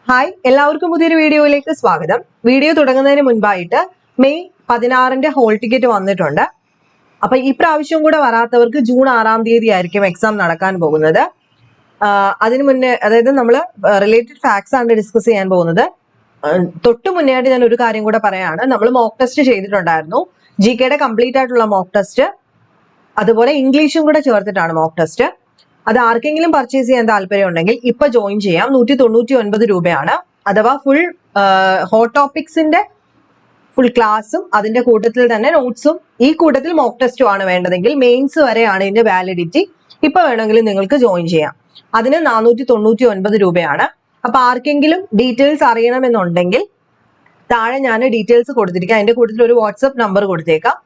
Hi, എല്ലാവർക്കും പുതിയൊരു വീഡിയോയിലേക്ക് സ്വാഗതം. വീഡിയോ തുടങ്ങുന്നതിന് മുൻപായിട്ട് മെയ് 16 ഹോൾ ടിക്കറ്റ് വന്നിട്ടുണ്ട്. അപ്പൊ ഈ പ്രാവശ്യം കൂടെ വരാത്തവർക്ക് ജൂൺ 6 ആയിരിക്കും എക്സാം നടക്കാൻ പോകുന്നത്. അതിനു മുന്നേ, അതായത് നമ്മൾ റിലേറ്റഡ് ഫാക്ട്സ് ആണ് ഡിസ്കസ് ചെയ്യാൻ പോകുന്നത്. തൊട്ട് മുന്നേ ആയിട്ട് ഞാൻ ഒരു കാര്യം കൂടെ പറയാണ്. നമ്മൾ മോക്ക് ടെസ്റ്റ് ചെയ്തിട്ടുണ്ടായിരുന്നു. GK കംപ്ലീറ്റ് ആയിട്ടുള്ള മോക്ക് ടെസ്റ്റ്, അതുപോലെ ഇംഗ്ലീഷും കൂടെ ചേർത്തിട്ടാണ് മോക്ക് ടെസ്റ്റ്. അത് ആർക്കെങ്കിലും പർച്ചേസ് ചെയ്യാൻ താല്പര്യം ഉണ്ടെങ്കിൽ ഇപ്പൊ ജോയിൻ ചെയ്യാം. 199 രൂപയാണ്. അഥവാ ഫുൾ ഹോട്ട് ടോപ്പിക്സിന്റെ ഫുൾ ക്ലാസ്സും അതിന്റെ കൂട്ടത്തിൽ തന്നെ നോട്ട്സും ഈ കൂട്ടത്തിൽ മോക്ക് ടെസ്റ്റും ആണ് വേണ്ടതെങ്കിൽ മെയിൻസ് വരെയാണ് ഇതിന്റെ വാലിഡിറ്റി. ഇപ്പൊ വേണമെങ്കിൽ നിങ്ങൾക്ക് ജോയിൻ ചെയ്യാം. അതിന് 499 രൂപയാണ്. അപ്പൊ ആർക്കെങ്കിലും ഡീറ്റെയിൽസ് അറിയണമെന്നുണ്ടെങ്കിൽ താഴെ ഞാൻ ഡീറ്റെയിൽസ് കൊടുത്തിരിക്കാം. അതിന്റെ കൂട്ടത്തിൽ ഒരു വാട്സ്ആപ്പ് നമ്പർ കൊടുത്തേക്കാം.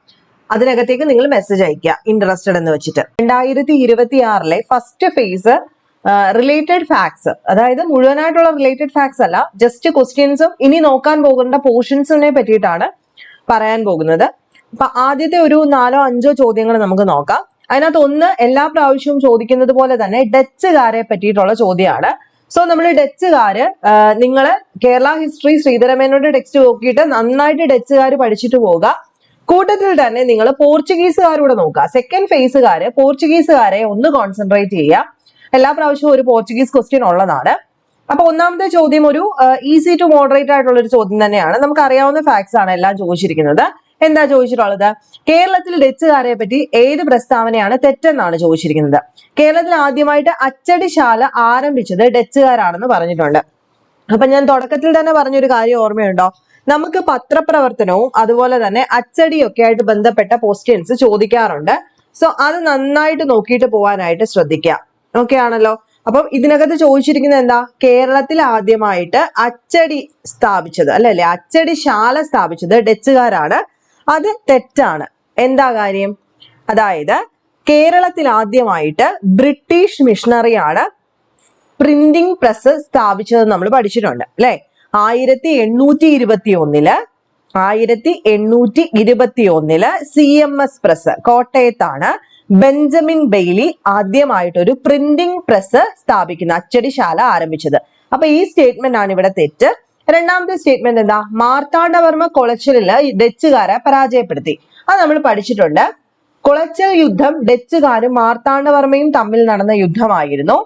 അതിനകത്തേക്ക് നിങ്ങൾ മെസ്സേജ് അയക്കുക ഇൻട്രസ്റ്റഡ് എന്ന് വെച്ചിട്ട്. 2026 ഫസ്റ്റ് ഫേസ് റിലേറ്റഡ് ഫാക്ട്സ്, അതായത് മുഴുവനായിട്ടുള്ള റിലേറ്റഡ് ഫാക്ട്സ് അല്ല, ജസ്റ്റ് ക്വസ്റ്റ്യൻസും ഇനി നോക്കാൻ പോകുന്ന പോർഷൻസിനെ പറ്റിയിട്ടാണ് പറയാൻ പോകുന്നത്. അപ്പൊ ആദ്യത്തെ ഒരു 4-5 ചോദ്യങ്ങൾ നമുക്ക് നോക്കാം. അതിനകത്ത് ഒന്ന് എല്ലാ പ്രാവശ്യവും ചോദിക്കുന്നത് പോലെ തന്നെ ഡച്ചുകാരെ പറ്റിയിട്ടുള്ള ചോദ്യമാണ്. സോ നമ്മൾ ഡച്ചുകാര്, നിങ്ങള് കേരള ഹിസ്റ്ററി ശ്രീധരമേനോന്റെ ടെക്സ്റ്റ് നോക്കിയിട്ട് നന്നായിട്ട് ഡച്ചുകാര് പഠിച്ചിട്ട് പോവുക. കൂട്ടത്തിൽ തന്നെ നിങ്ങൾ പോർച്ചുഗീസുകാരൂടെ നോക്കുക. സെക്കൻഡ് ഫേസുകാര് പോർച്ചുഗീസുകാരെ ഒന്ന് കോൺസെൻട്രേറ്റ് ചെയ്യുക. എല്ലാ പ്രാവശ്യവും ഒരു പോർച്ചുഗീസ് ക്വസ്റ്റ്യൻ ഉള്ളതാണ്. അപ്പൊ ഒന്നാമത്തെ ചോദ്യം ഒരു ഈസി ടു മോഡറേറ്റ് ആയിട്ടുള്ള ഒരു ചോദ്യം തന്നെയാണ്. നമുക്ക് അറിയാവുന്ന ഫാക്ട്സ് ആണ് എല്ലാം ചോദിച്ചിരിക്കുന്നത്. എന്താ ചോദിച്ചിട്ടുള്ളത്? കേരളത്തിൽ ഡച്ചുകാരെ പറ്റി ഏത് പ്രസ്താവനയാണ് തെറ്റെന്നാണ് ചോദിച്ചിരിക്കുന്നത്. കേരളത്തിൽ ആദ്യമായിട്ട് അച്ചടിശാല ആരംഭിച്ചത് ഡച്ചുകാരാണെന്ന് പറഞ്ഞിട്ടുണ്ട്. അപ്പൊ ഞാൻ തുടക്കത്തിൽ തന്നെ പറഞ്ഞൊരു കാര്യം ഓർമ്മയുണ്ടോ? നമുക്ക് പത്രപ്രവർത്തനവും അതുപോലെ തന്നെ അച്ചടിയൊക്കെ ആയിട്ട് ബന്ധപ്പെട്ട ക്വസ്റ്റ്യൻസ് ചോദിക്കാറുണ്ട്. സോ അത് നന്നായിട്ട് നോക്കിയിട്ട് പോകാനായിട്ട് ശ്രദ്ധിക്കുക. ഓക്കെ ആണല്ലോ? അപ്പം ഇതിനകത്ത് ചോദിച്ചിരിക്കുന്നത് എന്താ? കേരളത്തിൽ ആദ്യമായിട്ട് അച്ചടി സ്ഥാപിച്ചത് അല്ലേ, അച്ചടിശാല സ്ഥാപിച്ചത് ഡച്ചുകാരാണ്. അത് തെറ്റാണ്. എന്താ കാര്യം? അതായത് കേരളത്തിൽ ആദ്യമായിട്ട് ബ്രിട്ടീഷ് മിഷണറിയാണ് പ്രിന്റിംഗ് പ്രസ് സ്ഥാപിച്ചത് നമ്മൾ പഠിച്ചിട്ടുണ്ട് അല്ലെ. 1821 CMS പ്രസ് കോട്ടയത്താണ് ബെഞ്ചമിൻ ബെയ്ലി ആദ്യമായിട്ടൊരു പ്രിന്റിംഗ് പ്രസ് സ്ഥാപിക്കുന്ന അച്ചടിശാല ആരംഭിച്ചത്. അപ്പൊ ഈ സ്റ്റേറ്റ്മെന്റ് ആണ് ഇവിടെ തെറ്റ്. രണ്ടാമത്തെ സ്റ്റേറ്റ്മെന്റ് എന്താ? മാർത്താണ്ഡവർമ്മ കുളച്ചലില് ഡച്ചുകാരെ പരാജയപ്പെടുത്തി. അത് നമ്മൾ പഠിച്ചിട്ടുണ്ട്. കുളച്ചൽ യുദ്ധം ഡച്ചുകാരും മാർത്താണ്ഡവർമ്മയും തമ്മിൽ നടന്ന യുദ്ധമായിരുന്നു.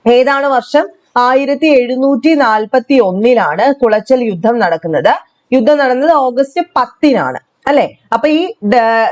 ഏതാണ് വർഷം? 1741 കുളച്ചൽ യുദ്ധം നടക്കുന്നത്. യുദ്ധം നടന്നത് ഓഗസ്റ്റ് 10 അല്ലെ. അപ്പൊ ഈ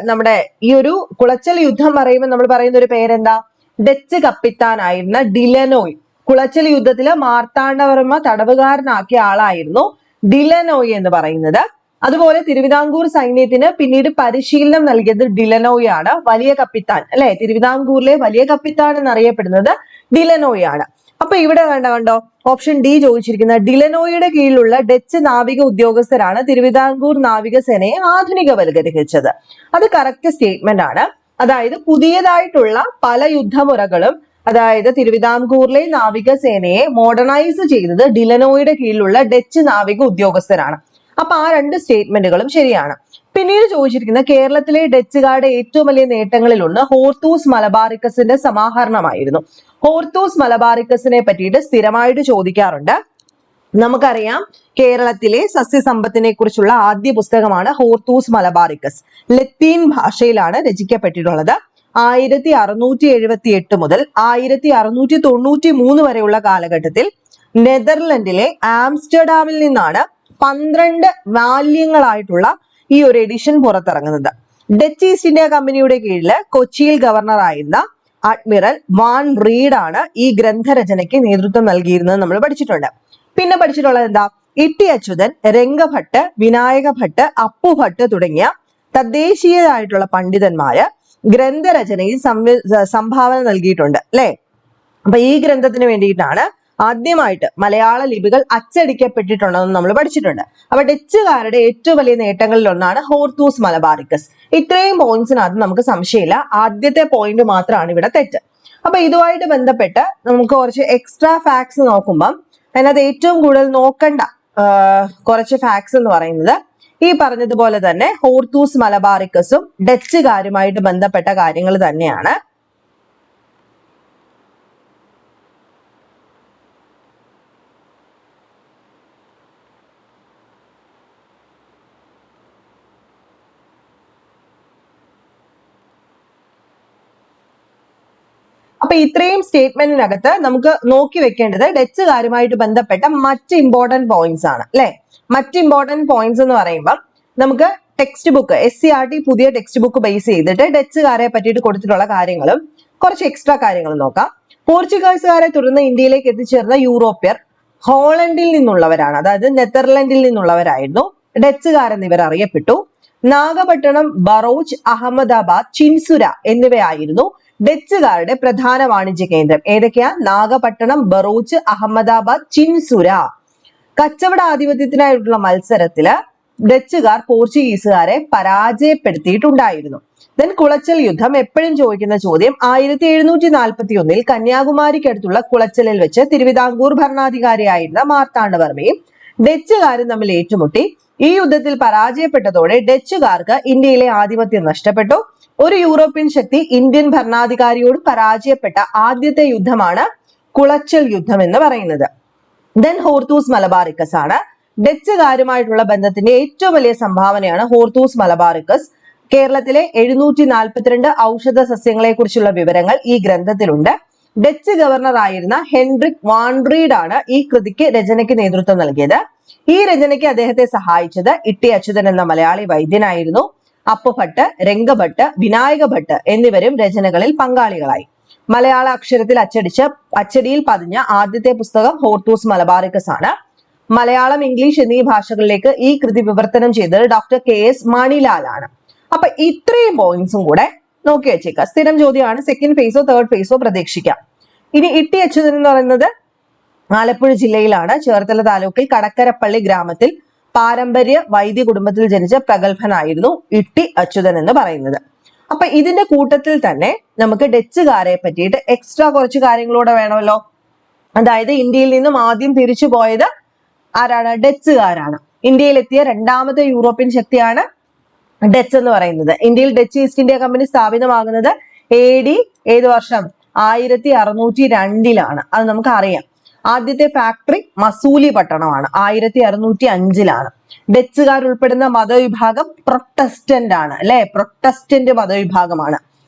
നമ്മുടെ ഈ ഒരു കുളച്ചൽ യുദ്ധം പറയുമ്പോൾ നമ്മൾ പറയുന്ന ഒരു പേരെന്താ? Dutch കപ്പിത്താനായിരുന്ന De Lannoy. കുളച്ചൽ യുദ്ധത്തില് മാർത്താണ്ഡവർമ്മ തടവുകാരനാക്കിയ ആളായിരുന്നു ഡിലനോയ് എന്ന് പറയുന്നത്. അതുപോലെ തിരുവിതാംകൂർ സൈന്യത്തിന് പിന്നീട് പരിശീലനം നൽകിയത് ഡിലനോയ് ആണ്. വലിയ കപ്പിത്താൻ അല്ലെ, തിരുവിതാംകൂറിലെ വലിയ കപ്പിത്താൻ എന്നറിയപ്പെടുന്നത് ഡിലനോയ് ആണ്. അപ്പൊ ഇവിടെ കണ്ടോ ഓപ്ഷൻ ഡി ചോദിച്ചിരിക്കുന്ന ഡിലനോയുടെ കീഴിലുള്ള ഡച്ച് നാവിക ഉദ്യോഗസ്ഥരാണ് തിരുവിതാംകൂർ നാവികസേനയെ ആധുനികവൽക്കരിച്ചത്. അത് കറക്റ്റ് സ്റ്റേറ്റ്മെന്റ് ആണ്. അതായത് പുതിയതായിട്ടുള്ള പല യുദ്ധമുറകളും, അതായത് തിരുവിതാംകൂറിലെ നാവികസേനയെ മോഡേണൈസ് ചെയ്തത് ഡിലനോയുടെ കീഴിലുള്ള ഡച്ച് നാവിക ഉദ്യോഗസ്ഥരാണ്. അപ്പൊ ആ രണ്ട് സ്റ്റേറ്റ്മെന്റുകളും ശരിയാണ്. പിന്നീട് ചോദിച്ചിരിക്കുന്ന കേരളത്തിലെ ഡച്ചുകാരുടെ ഏറ്റവും വലിയ നേട്ടങ്ങളിൽ ഒന്ന് ഹോർത്തൂസ് മലബാറിക്കസിന്റെ സമാഹരണമായിരുന്നു. ഹോർത്തൂസ് മലബാറിക്കസിനെ പറ്റിയിട്ട് സ്ഥിരമായിട്ട് ചോദിക്കാറുണ്ട്. നമുക്കറിയാം കേരളത്തിലെ സസ്യസമ്പത്തിനെ കുറിച്ചുള്ള ആദ്യ പുസ്തകമാണ് ഹോർത്തൂസ് മലബാറിക്കസ്. ലത്തീൻ ഭാഷയിലാണ് രചിക്കപ്പെട്ടിട്ടുള്ളത്. 1678 മുതൽ 1693 വരെയുള്ള കാലഘട്ടത്തിൽ നെതർലൻഡിലെ ആംസ്റ്റർഡാമിൽ നിന്നാണ് 12 വാല്യങ്ങളായിട്ടുള്ള ഈ ഒരു എഡിഷൻ പുറത്തിറങ്ങുന്നത്. ഡച്ച് ഈസ്റ്റ് ഇന്ത്യ കമ്പനിയുടെ കീഴില് കൊച്ചിയിൽ ഗവർണറായിരുന്ന അഡ്മിറൽ വാൻ റീഡ് ആണ് ഈ ഗ്രന്ഥരചനയ്ക്ക് നേതൃത്വം നൽകിയിരുന്നത് നമ്മൾ പഠിച്ചിട്ടുണ്ട്. പിന്നെ പഠിച്ചിട്ടുള്ളത് എന്താ? ഇട്ടി അച്യുതൻ, രംഗഭട്ട്, വിനായക ഭട്ട്, അപ്പുഭട്ട് തുടങ്ങിയ തദ്ദേശീയരായിട്ടുള്ള പണ്ഡിതന്മാര് ഗ്രന്ഥരചനയിൽ സംഭാവന നൽകിയിട്ടുണ്ട് അല്ലെ. അപ്പൊ ഈ ഗ്രന്ഥത്തിന് വേണ്ടിയിട്ടാണ് ആദ്യമായിട്ട് മലയാള ലിപികൾ അച്ചടിക്കപ്പെട്ടിട്ടുണ്ടെന്ന് നമ്മൾ പഠിച്ചിട്ടുണ്ട്. അപ്പൊ ഡച്ചുകാരുടെ ഏറ്റവും വലിയ നേട്ടങ്ങളിൽ ഒന്നാണ് ഹോർത്തൂസ് മലബാറിക്കസ്. ഇത്രയും പോയിന്റ്സിനകത്ത് നമുക്ക് സംശയമില്ല. ആദ്യത്തെ പോയിന്റ് മാത്രമാണ് ഇവിടെ തെറ്റ്. അപ്പൊ ഇതുമായിട്ട് ബന്ധപ്പെട്ട് നമുക്ക് കുറച്ച് എക്സ്ട്രാ ഫാക്ട്സ് നോക്കുമ്പം അതിനകത്ത് ഏറ്റവും കൂടുതൽ നോക്കേണ്ട കുറച്ച് ഫാക്ട്സ് എന്ന് പറയുന്നത് ഈ പറഞ്ഞതുപോലെ തന്നെ ഹോർത്തൂസ് മലബാറിക്കസും ഡച്ചുകാരുമായിട്ട് ബന്ധപ്പെട്ട കാര്യങ്ങൾ തന്നെയാണ്. അപ്പൊ ഇത്രയും സ്റ്റേറ്റ്മെന്റിനകത്ത് നമുക്ക് നോക്കി വെക്കേണ്ടത് ഡച്ചുകാരുമായിട്ട് ബന്ധപ്പെട്ട മറ്റ് ഇമ്പോർട്ടന്റ് പോയിന്റ്സ് ആണ് അല്ലെ. മറ്റ് ഇമ്പോർട്ടന്റ് പോയിന്റ്സ് എന്ന് പറയുമ്പോൾ നമുക്ക് ടെക്സ്റ്റ് ബുക്ക് SCERT പുതിയ ടെക്സ്റ്റ് ബുക്ക് ബേസ് ചെയ്തിട്ട് ഡച്ചുകാരെ പറ്റിയിട്ട് കൊടുത്തിട്ടുള്ള കാര്യങ്ങളും കുറച്ച് എക്സ്ട്രാ കാര്യങ്ങളും നോക്കാം. പോർച്ചുഗീസുകാരെ തുടർന്ന് ഇന്ത്യയിലേക്ക് എത്തിച്ചേർന്ന യൂറോപ്യർ ഹോളണ്ടിൽ നിന്നുള്ളവരാണ്, അതായത് നെതർലൻഡിൽ നിന്നുള്ളവരായിരുന്നു ഡച്ചുകാരെന്ന് ഇവർ അറിയപ്പെട്ടു. നാഗപട്ടണം, ബറോച്ച്, അഹമ്മദാബാദ്, ചിൻസുര എന്നിവയായിരുന്നു ഡച്ചുകാരുടെ പ്രധാന വാണിജ്യ കേന്ദ്രം. ഏതൊക്കെയാ? നാഗപട്ടണം, ബറോച്ച്, അഹമ്മദാബാദ്, ചിൻസുര. കച്ചവട ആധിപത്യത്തിനായിട്ടുള്ള മത്സരത്തില് ഡച്ചുകാർ പോർച്ചുഗീസുകാരെ പരാജയപ്പെടുത്തിയിട്ടുണ്ടായിരുന്നു. ദെൻ കുളച്ചൽ യുദ്ധം, എപ്പോഴും ചോദിക്കുന്ന ചോദ്യം. 1741 കന്യാകുമാരിക്കടുത്തുള്ള കുളച്ചലിൽ വെച്ച് തിരുവിതാംകൂർ ഭരണാധികാരിയായിരുന്ന മാർത്താണ്ഡവർമ്മയും ഡച്ചുകാരും തമ്മിൽ ഏറ്റുമുട്ടി. ഈ യുദ്ധത്തിൽ പരാജയപ്പെട്ടതോടെ ഡച്ചുകാർക്ക് ഇന്ത്യയിലെ ആധിപത്യം നഷ്ടപ്പെട്ടു. ഒരു യൂറോപ്യൻ ശക്തി ഇന്ത്യൻ ഭരണാധികാരിയോട് പരാജയപ്പെട്ട ആദ്യത്തെ യുദ്ധമാണ് കുളച്ചൽ യുദ്ധം എന്ന് പറയുന്നത്. ദെൻ ഹോർത്തൂസ് മലബാറിക്കസ് ആണ്. ഡച്ചുകാരുമായിട്ടുള്ള ബന്ധത്തിന്റെ ഏറ്റവും വലിയ സംഭാവനയാണ് ഹോർത്തൂസ് മലബാറിക്കസ്. കേരളത്തിലെ 742 ഔഷധ സസ്യങ്ങളെ കുറിച്ചുള്ള വിവരങ്ങൾ ഈ ഗ്രന്ഥത്തിലുണ്ട്. ഡച്ച് ഗവർണർ ആയിരുന്ന ഹെൻറിക് വാൻഡ്രീഡ് ആണ് ഈ കൃതിക്ക് രചനയ്ക്ക് നേതൃത്വം നൽകിയത്. ഈ രചനയ്ക്ക് അദ്ദേഹത്തെ സഹായിച്ചത് ഇട്ടി അച്യുതൻ എന്ന മലയാളി വൈദ്യനായിരുന്നു. അപ്പഭട്ട്, രംഗഭട്ട്, വിനായക ഭട്ട് എന്നിവരും രചനകളിൽ പങ്കാളികളായി. മലയാള അക്ഷരത്തിൽ അച്ചടിയിൽ പതിഞ്ഞ ആദ്യത്തെ പുസ്തകം ഹോർത്തൂസ് മലബാറിക്കസ് ആണ്. മലയാളം, ഇംഗ്ലീഷ് എന്നീ ഭാഷകളിലേക്ക് ഈ കൃതി വിവർത്തനം ചെയ്തത് ഡോക്ടർ KS മണിലാൽ ആണ്. അപ്പൊ ഇത്രയും പോയിന്റ്സും കൂടെ നോക്കി വെച്ചേക്കുക. സ്ഥിരം ചോദ്യമാണ്. സെക്കൻഡ് ഫേസോ തേർഡ് ഫേസോ പ്രതീക്ഷിക്കാം. ഇനി ഇട്ടി അച്യുതൻ എന്ന് പറയുന്നത് ആലപ്പുഴ ജില്ലയിലാണ്. ചേർത്തല താലൂക്കിൽ കടക്കരപ്പള്ളി ഗ്രാമത്തിൽ പാരമ്പര്യ വൈദ്യ കുടുംബത്തിൽ ജനിച്ച പ്രഗത്ഭനായിരുന്നു ഇട്ടി അച്യുതൻ എന്ന് പറയുന്നത്. അപ്പൊ ഇതിന്റെ കൂട്ടത്തിൽ തന്നെ നമുക്ക് ഡച്ചുകാരെ പറ്റിയിട്ട് എക്സ്ട്രാ കുറച്ച് കാര്യങ്ങളൂടെ വേണമല്ലോ. അതായത് ഇന്ത്യയിൽ നിന്നും ആദ്യം തിരിച്ചു പോയത് ആരാണ്? ഡച്ചുകാരാണ്. ഇന്ത്യയിലെത്തിയ രണ്ടാമത്തെ യൂറോപ്യൻ ശക്തിയാണ് ഡച്ച് എന്ന് പറയുന്നത്. ഇന്ത്യയിൽ ഡച്ച് ഈസ്റ്റ് ഇന്ത്യ കമ്പനി സ്ഥാപിതമാകുന്നത് AD ഏത് വർഷം? 1602 അത് നമുക്ക് അറിയാം. ആദ്യത്തെ ഫാക്ടറി മസൂലി പട്ടണമാണ്. 1605 ഡച്ചുകാർ ഉൾപ്പെടുന്ന മതവിഭാഗം പ്രൊട്ടസ്റ്റന്റ് ആണ് അല്ലെ. പ്രൊട്ടസ്റ്റന്റ് മതവിഭാഗമാണ്.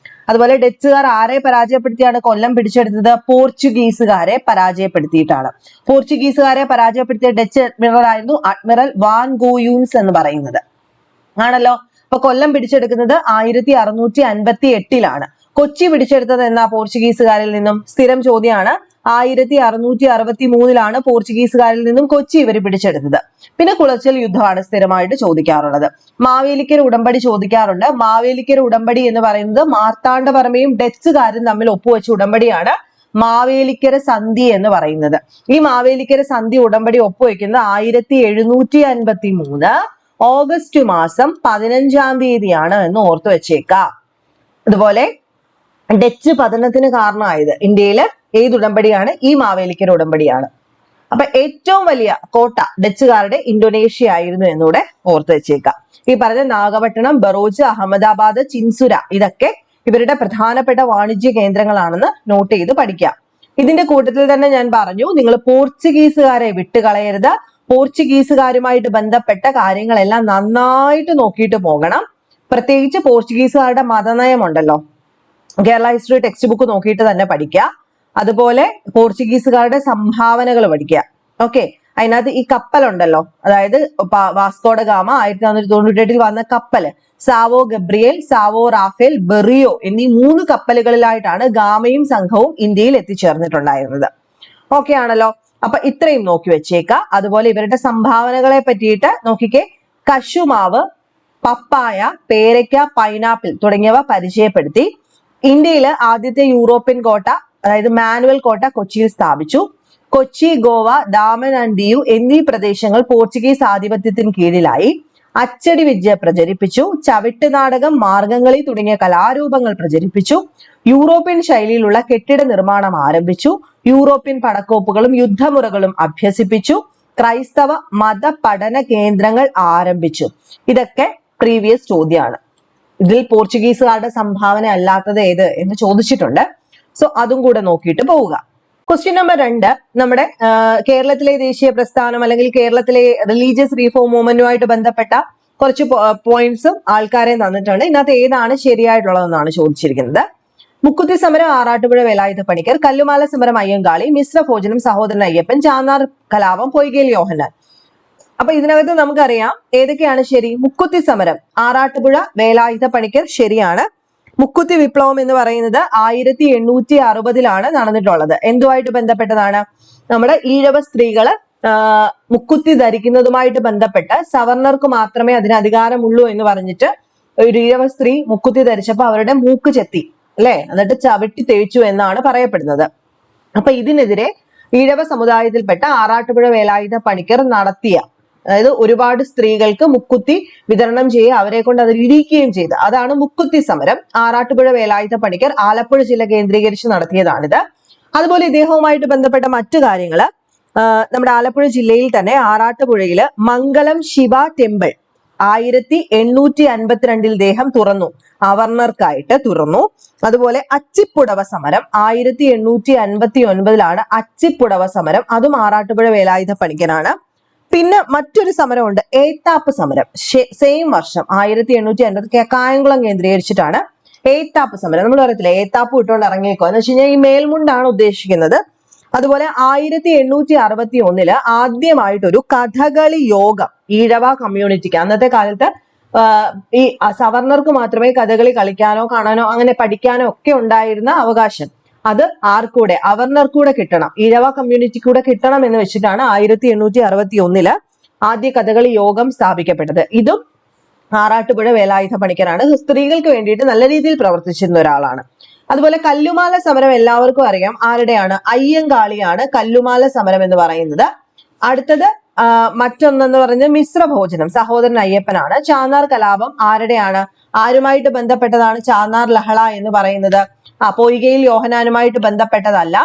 അതുപോലെ ഡച്ചുകാർ ആരെ പരാജയപ്പെടുത്തിയാണ് കൊല്ലം പിടിച്ചെടുത്തത്? പോർച്ചുഗീസുകാരെ പരാജയപ്പെടുത്തിയിട്ടാണ്. പോർച്ചുഗീസുകാരെ പരാജയപ്പെടുത്തിയ ഡച്ച് അഡ്മിറൽ ആയിരുന്നു അഡ്മിറൽ വാൻ ഗോയൂൻസ് എന്ന് പറയുന്നത് ആണല്ലോ. അപ്പൊ കൊല്ലം പിടിച്ചെടുക്കുന്നത് 1658 കൊച്ചി പിടിച്ചെടുത്തത് എന്നാ പോർച്ചുഗീസുകാരിൽ നിന്നും? സ്ഥിരം ചോദ്യമാണ്. 1663 പോർച്ചുഗീസുകാരിൽ നിന്നും കൊച്ചി ഇവർ പിടിച്ചെടുത്തത്. പിന്നെ കുളച്ചൽ യുദ്ധമാണ് സ്ഥിരമായിട്ട് ചോദിക്കാറുള്ളത്. മാവേലിക്കര ഉടമ്പടി ചോദിക്കാറുണ്ട്. മാവേലിക്കര ഉടമ്പടി എന്ന് പറയുന്നത് മാർത്താണ്ഡവർമ്മയും ഡച്ചുകാരും തമ്മിൽ ഒപ്പുവെച്ച ഉടമ്പടിയാണ് മാവേലിക്കര സന്ധി എന്ന് പറയുന്നത്. ഈ മാവേലിക്കര സന്ധി ഉടമ്പടി ഒപ്പുവെക്കുന്നത് 1753 ഓഗസ്റ്റ് മാസം 15 എന്ന് ഓർത്തു വെച്ചേക്കാം. അതുപോലെ ഡച്ച് പതനത്തിന് കാരണമായത് ഇന്ത്യയില് ഏത് ഉടമ്പടിയാണ്? ഈ മാവേലിക്കര ഉടമ്പടിയാണ്. അപ്പൊ ഏറ്റവും വലിയ കോട്ട ഡച്ചുകാരുടെ ഇന്തോനേഷ്യ ആയിരുന്നു എന്നൂടെ ഓർത്തു വെച്ചേക്കാം. ഈ പറഞ്ഞ നാഗപട്ടണം, ബറോച്ച്, അഹമ്മദാബാദ്, ചിൻസുര ഇതൊക്കെ ഇവരുടെ പ്രധാനപ്പെട്ട വാണിജ്യ കേന്ദ്രങ്ങളാണെന്ന് നോട്ട് ചെയ്ത് പഠിക്കാം. ഇതിന്റെ കൂട്ടത്തിൽ തന്നെ ഞാൻ പറഞ്ഞു, നിങ്ങൾ പോർച്ചുഗീസുകാരെ വിട്ടുകളയരുത്. പോർച്ചുഗീസുകാരുമായിട്ട് ബന്ധപ്പെട്ട കാര്യങ്ങളെല്ലാം നന്നായിട്ട് നോക്കിയിട്ട് പോകണം. പ്രത്യേകിച്ച് പോർച്ചുഗീസുകാരുടെ മതനയമുണ്ടല്ലോ, കേരള ഹിസ്റ്ററി ടെക്സ്റ്റ് ബുക്ക് നോക്കിയിട്ട് തന്നെ പഠിക്കുക. അതുപോലെ പോർച്ചുഗീസുകാരുടെ സംഭാവനകൾ പഠിക്കുക. ഓക്കെ, അതിനകത്ത് ഈ കപ്പലുണ്ടല്ലോ, അതായത് വാസ്കോഡ ഗാമ 1498 വന്ന കപ്പല്, Sao Gabriel, Sao Raphael, Berrio എന്നീ 3 കപ്പലുകളിലായിട്ടാണ് ഗാമയും സംഘവും ഇന്ത്യയിൽ എത്തിച്ചേർന്നിട്ടുണ്ടായിരുന്നത്. ഓക്കെ ആണല്ലോ. അപ്പൊ ഇത്രയും നോക്കി വെച്ചേക്ക. അതുപോലെ ഇവരുടെ സംഭാവനകളെ പറ്റിയിട്ട് നോക്കിക്കേ. കശുമാവ്, പപ്പായ, പേരയ്ക്ക, പൈനാപ്പിൾ തുടങ്ങിയവ പരിചയപ്പെടുത്തി. ഇന്ത്യയിലെ ആദ്യത്തെ യൂറോപ്യൻ കോട്ട, അതായത് മാനുവൽ കോട്ട കൊച്ചിയിൽ സ്ഥാപിച്ചു. കൊച്ചി, ഗോവ, ദാമൻ ആൻഡ് ദിയു എന്നീ പ്രദേശങ്ങൾ പോർച്ചുഗീസ് ആധിപത്യത്തിന് കീഴിലായി. അച്ചടി വിദ്യ പ്രചരിപ്പിച്ചു. ചവിട്ട് നാടകം, മാർഗംകളി തുടങ്ങിയ കലാരൂപങ്ങൾ പ്രചരിപ്പിച്ചു. യൂറോപ്യൻ ശൈലിയിലുള്ള കെട്ടിട നിർമ്മാണം ആരംഭിച്ചു. യൂറോപ്യൻ പടക്കോപ്പുകളും യുദ്ധമുറകളും അഭ്യസിപ്പിച്ചു. ക്രൈസ്തവ മത പഠന കേന്ദ്രങ്ങൾ ആരംഭിച്ചു. ഇതൊക്കെ പ്രീവിയസ് ചോദ്യമാണ്. ഇതിൽ പോർച്ചുഗീസുകാരുടെ സംഭാവന അല്ലാത്തത് ഏത് എന്ന് ചോദിച്ചിട്ടുണ്ട്. സോ അതും കൂടെ നോക്കിയിട്ട് പോവുക. ക്വസ്റ്റ്യൻ നമ്പർ 2, നമ്മുടെ കേരളത്തിലെ ദേശീയ പ്രസ്ഥാനം അല്ലെങ്കിൽ കേരളത്തിലെ റിലീജിയസ് റീഫോം മൂവ്മെന്റുമായിട്ട് ബന്ധപ്പെട്ട കുറച്ച് പോയിന്റ്സും ആൾക്കാരെയും തന്നിട്ടുണ്ട്. ഇതിനകത്ത് ഏതാണ് ശരിയായിട്ടുള്ളതെന്നാണ് ചോദിച്ചിരിക്കുന്നത്. മുക്കുത്തി സമരം ആറാട്ടുപുഴ വേലായുധ പണിക്കർ, കല്ലുമാല സമരം അയ്യങ്കാളി, മിശ്ര ഭോജനം സഹോദരൻ അയ്യപ്പൻ, ചാന്നാർ കലാപം പൊയ്കയിൽ യോഹന്നാൻ. അപ്പൊ ഇതിനകത്ത് നമുക്കറിയാം ഏതൊക്കെയാണ് ശരി. മുക്കുത്തി സമരം ആറാട്ടുപുഴ വേലായുധ പണിക്കർ ശരിയാണ്. മുക്കുത്തി വിപ്ലവം എന്ന് പറയുന്നത് 1860 നടന്നിട്ടുള്ളത്. എന്തുമായിട്ട് ബന്ധപ്പെട്ടതാണ്? നമ്മുടെ ഈഴവ സ്ത്രീകള് മുക്കുത്തി ധരിക്കുന്നതുമായിട്ട് ബന്ധപ്പെട്ട് സവർണർക്ക് മാത്രമേ അതിന് അധികാരമുള്ളൂ എന്ന് പറഞ്ഞിട്ട് ഒരു ഈഴവ സ്ത്രീ മുക്കുത്തി ധരിച്ചപ്പോ അവരുടെ മൂക്ക് ചെത്തി, അല്ലെ, എന്നിട്ട് ചവിട്ടി തേച്ചു എന്നാണ് പറയപ്പെടുന്നത്. അപ്പൊ ഇതിനെതിരെ ഈഴവ സമുദായത്തിൽപ്പെട്ട ആറാട്ടുപുഴ വേലായുധ പണിക്കർ നടത്തിയ, അതായത് ഒരുപാട് സ്ത്രീകൾക്ക് മുക്കുത്തി വിതരണം ചെയ്യുക, അവരെ കൊണ്ട് അത് ഇടിക്കുകയും ചെയ്ത്, അതാണ് മുക്കുത്തി സമരം. ആറാട്ടുപുഴ വേലായുധ പണിക്കർ ആലപ്പുഴ ജില്ല കേന്ദ്രീകരിച്ച് നടത്തിയതാണിത്. അതുപോലെ ഇദ്ദേഹവുമായിട്ട് ബന്ധപ്പെട്ട മറ്റു കാര്യങ്ങള്, നമ്മുടെ ആലപ്പുഴ ജില്ലയിൽ തന്നെ ആറാട്ടുപുഴയില് മംഗലം ശിവ ടെമ്പിൾ 1852 ഇദ്ദേഹം തുറന്നു, അവർണർക്കായിട്ട് തുറന്നു. അതുപോലെ അച്ചിപ്പുടവ സമരം 1859 അച്ചിപ്പുടവ സമരം, അതും ആറാട്ടുപുഴ വേലായുധ പണിക്കരാണ്. പിന്നെ മറ്റൊരു സമരമുണ്ട്, ഏത്താപ്പ് സമരം, സെയിം വർഷം 1850 കായംകുളം കേന്ദ്രീകരിച്ചിട്ടാണ് ഏത്താപ്പ് സമരം. നമ്മൾ പറയത്തില്ല ഏത്താപ്പ് ഇട്ടുകൊണ്ട് ഇറങ്ങിയേക്കോ എന്ന് വെച്ച് കഴിഞ്ഞാൽ ഈ മേൽമുണ്ടാണ് ഉദ്ദേശിക്കുന്നത്. അതുപോലെ 1861 ആദ്യമായിട്ടൊരു കഥകളി യോഗം ഈഴവ കമ്മ്യൂണിറ്റിക്ക്, അന്നത്തെ കാലത്ത് ഈ സവർണർക്ക് മാത്രമേ കഥകളി കളിക്കാനോ കാണാനോ അങ്ങനെ പഠിക്കാനോ ഒക്കെ ഉണ്ടായിരുന്ന അവകാശം, അത് ആർക്കൂടെ, അവർണർക്കൂടെ കിട്ടണം, ഈഴവ കമ്മ്യൂണിറ്റി കൂടെ കിട്ടണം എന്ന് വെച്ചിട്ടാണ് 1861 ആദ്യ കഥകളി യോഗം സ്ഥാപിക്കപ്പെട്ടത്. ഇതും ആറാട്ടുപുഴ വേലായുധ പണിക്കരാണ്. സ്ത്രീകൾക്ക് വേണ്ടിയിട്ട് നല്ല രീതിയിൽ പ്രവർത്തിച്ചിരുന്ന ഒരാളാണ്. അതുപോലെ കല്ലുമാല സമരം എല്ലാവർക്കും അറിയാം, ആരുടെയാണ്? അയ്യങ്കാളിയാണ് കല്ലുമാല സമരം എന്ന് പറയുന്നത്. അടുത്തത് മറ്റൊന്നെന്ന് പറഞ്ഞ് മിശ്ര ഭോജനം സഹോദരൻ അയ്യപ്പനാണ്. ചാന്നാർ കലാപം ആരുടെയാണ്? ആരുമായിട്ട് ബന്ധപ്പെട്ടതാണ് ചാന്നാർ ലഹള എന്ന് പറയുന്നത്? പൊയ്കയിൽ യോഹനാനുമായിട്ട് ബന്ധപ്പെട്ടതല്ല.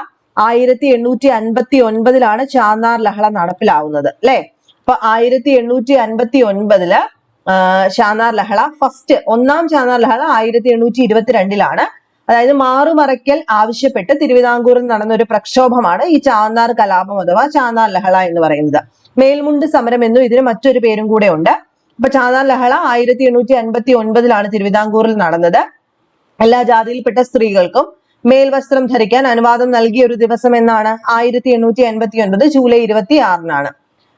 1859 ചാന്നാർ ലഹള നടപ്പിലാവുന്നത്, അല്ലെ. അപ്പൊ 1859 ചാന്നാർ ലഹള ഒന്നാം ചാന്നാർ ലഹള 1822 അതായത് മാറുമറയ്ക്കൽ ആവശ്യപ്പെട്ട് തിരുവിതാംകൂറിൽ നടന്ന ഒരു പ്രക്ഷോഭമാണ് ഈ ചാന്നാർ കലാപം അഥവാ ചാന്നാർ ലഹള എന്ന് പറയുന്നത്. മേൽമുണ്ട് സമരം എന്നും ഇതിന് മറ്റൊരു പേരും കൂടെ ഉണ്ട്. അപ്പൊ ചാന്നാർ ലഹള 1859 തിരുവിതാംകൂറിൽ നടന്നത്. എല്ലാ ജാതിയിൽപ്പെട്ട സ്ത്രീകൾക്കും മേൽവസ്ത്രം ധരിക്കാൻ അനുവാദം നൽകിയ ഒരു ദിവസം എന്നാണ്? 1859 ജൂലൈ 26